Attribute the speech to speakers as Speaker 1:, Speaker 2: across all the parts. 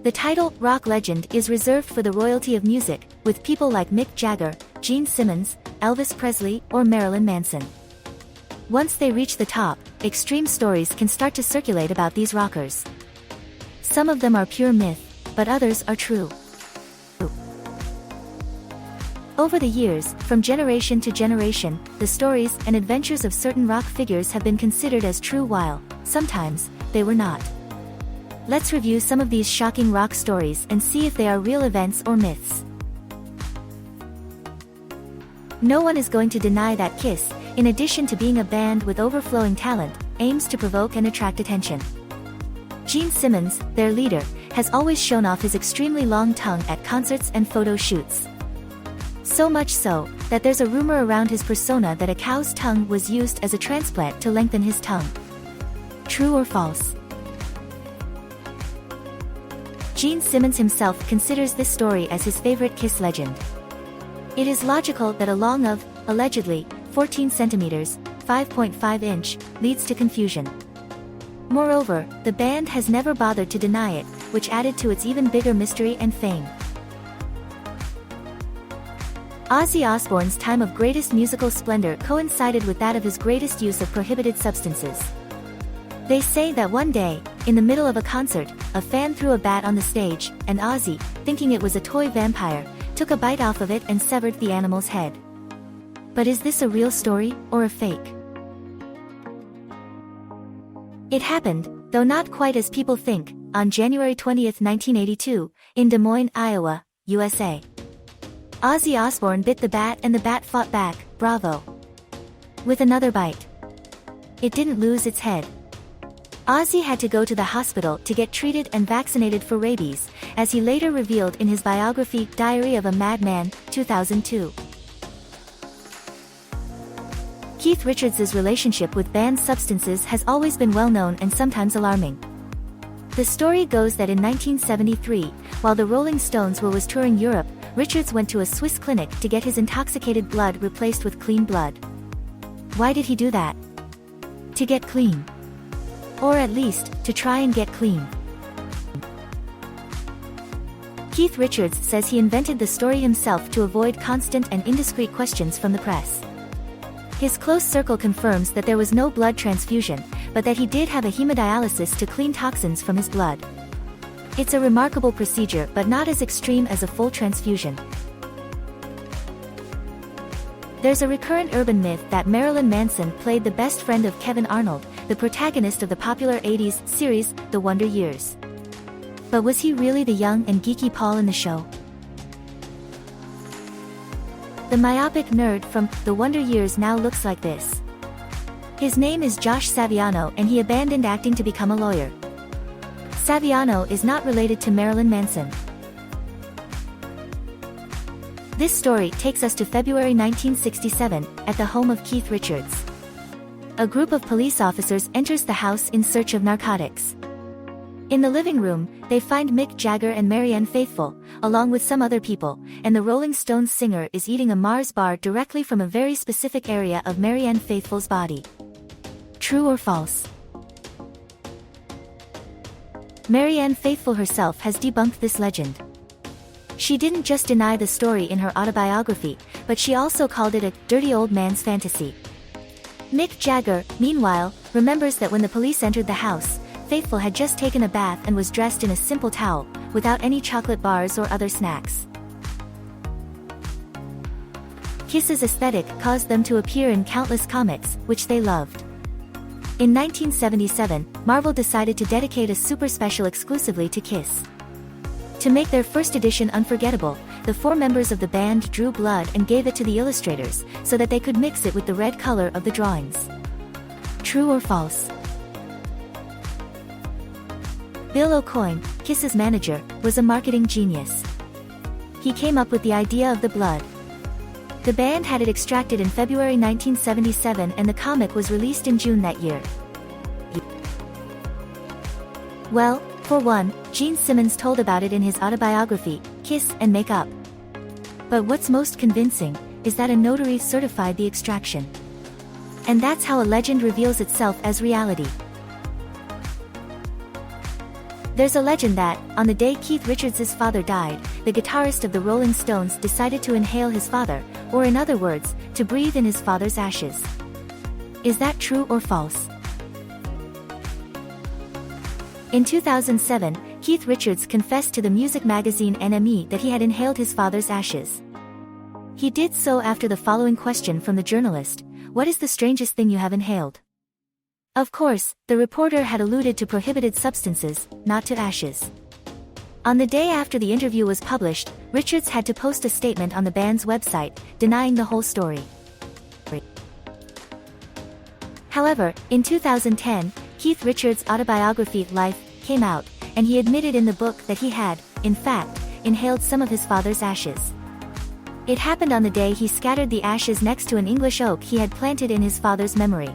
Speaker 1: The title, rock legend, is reserved for the royalty of music, with people like Mick Jagger, Gene Simmons, Elvis Presley, or Marilyn Manson. Once they reach the top, extreme stories can start to circulate about these rockers. Some of them are pure myth, but others are true. Over the years, from generation to generation, the stories and adventures of certain rock figures have been considered as true while, sometimes, they were not. Let's review some of these shocking rock stories and see if they are real events or myths. No one is going to deny that Kiss, in addition to being a band with overflowing talent, aims to provoke and attract attention. Gene Simmons, their leader, has always shown off his extremely long tongue at concerts and photo shoots. So much so, that there's a rumor around his persona that a cow's tongue was used as a transplant to lengthen his tongue. True or false? Gene Simmons himself considers this story as his favorite Kiss legend. It is logical that a long of, allegedly, 14 centimeters, 5.5 inch, leads to confusion. Moreover, the band has never bothered to deny it, which added to its even bigger mystery and fame. Ozzy Osbourne's time of greatest musical splendor coincided with that of his greatest use of prohibited substances. They say that one day, in the middle of a concert, a fan threw a bat on the stage, and Ozzy, thinking it was a toy vampire, took a bite off of it and severed the animal's head. But is this a real story, or a fake? It happened, though not quite as people think, on January 20, 1982, in Des Moines, Iowa, USA. Ozzy Osbourne bit the bat and the bat fought back, bravo! With another bite. It didn't lose its head. Ozzy had to go to the hospital to get treated and vaccinated for rabies, as he later revealed in his biography, Diary of a Madman, 2002. Keith Richards' relationship with banned substances has always been well known and sometimes alarming. The story goes that in 1973, while the Rolling Stones was touring Europe, Richards went to a Swiss clinic to get his intoxicated blood replaced with clean blood. Why did he do that? To get clean. Or at least, to try and get clean. Keith Richards says he invented the story himself to avoid constant and indiscreet questions from the press. His close circle confirms that there was no blood transfusion, but that he did have a hemodialysis to clean toxins from his blood. It's a remarkable procedure but not as extreme as a full transfusion. There's a recurrent urban myth that Marilyn Manson played the best friend of Kevin Arnold, the protagonist of the popular 80s series, The Wonder Years. But was he really the young and geeky Paul in the show? The myopic nerd from The Wonder Years now looks like this. His name is Josh Saviano and he abandoned acting to become a lawyer. Saviano is not related to Marilyn Manson. This story takes us to February 1967, at the home of Keith Richards. A group of police officers enters the house in search of narcotics. In the living room, they find Mick Jagger and Marianne Faithfull, along with some other people, and the Rolling Stones singer is eating a Mars bar directly from a very specific area of Marianne Faithfull's body. True or false? Marianne Faithfull herself has debunked this legend. She didn't just deny the story in her autobiography, but she also called it a dirty old man's fantasy. Mick Jagger, meanwhile, remembers that when the police entered the house, Faithfull had just taken a bath and was dressed in a simple towel, without any chocolate bars or other snacks. Kiss's aesthetic caused them to appear in countless comics, which they loved. In 1977, Marvel decided to dedicate a super special exclusively to Kiss. To make their first edition unforgettable, the 4 members of the band drew blood and gave it to the illustrators, so that they could mix it with the red color of the drawings. True or false? Bill Aucoin, Kiss's manager, was a marketing genius. He came up with the idea of the blood. The band had it extracted in February 1977 and the comic was released in June that year. Well, for one, Gene Simmons told about it in his autobiography, Kiss and Make Up. But what's most convincing, is that a notary certified the extraction. And that's how a legend reveals itself as reality. There's a legend that, on the day Keith Richards' father died, the guitarist of the Rolling Stones decided to inhale his father, or in other words, to breathe in his father's ashes. Is that true or false? In 2007, Keith Richards confessed to the music magazine NME that he had inhaled his father's ashes. He did so after the following question from the journalist: "What is the strangest thing you have inhaled?" Of course, the reporter had alluded to prohibited substances, not to ashes. On the day after the interview was published, Richards had to post a statement on the band's website, denying the whole story. However, in 2010, Keith Richards' autobiography, Life, came out, and he admitted in the book that he had, in fact, inhaled some of his father's ashes. It happened on the day he scattered the ashes next to an English oak he had planted in his father's memory.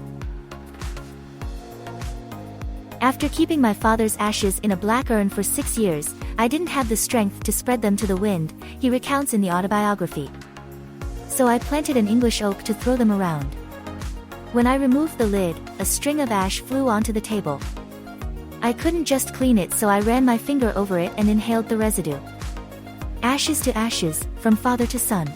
Speaker 1: "After keeping my father's ashes in a black urn for 6 years, I didn't have the strength to spread them to the wind," he recounts in the autobiography. "So I planted an English oak to throw them around. When I removed the lid, a string of ash flew onto the table. I couldn't just clean it, so I ran my finger over it and inhaled the residue. Ashes to ashes, from father to son."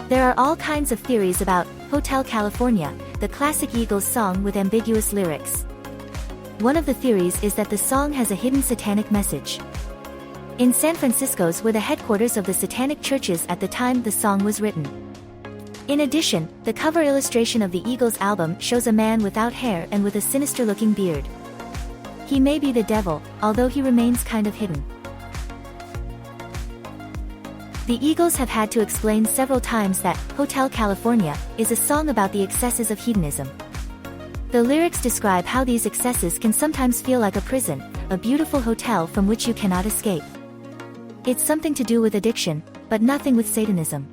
Speaker 1: There are all kinds of theories about Hotel California, the classic Eagles song with ambiguous lyrics. One of the theories is that the song has a hidden satanic message. In San Francisco's were the headquarters of the satanic churches at the time the song was written. In addition, the cover illustration of the Eagles album shows a man without hair and with a sinister-looking beard. He may be the devil, although he remains kind of hidden. The Eagles have had to explain several times that Hotel California is a song about the excesses of hedonism. The lyrics describe how these excesses can sometimes feel like a prison, a beautiful hotel from which you cannot escape. It's something to do with addiction, but nothing with Satanism.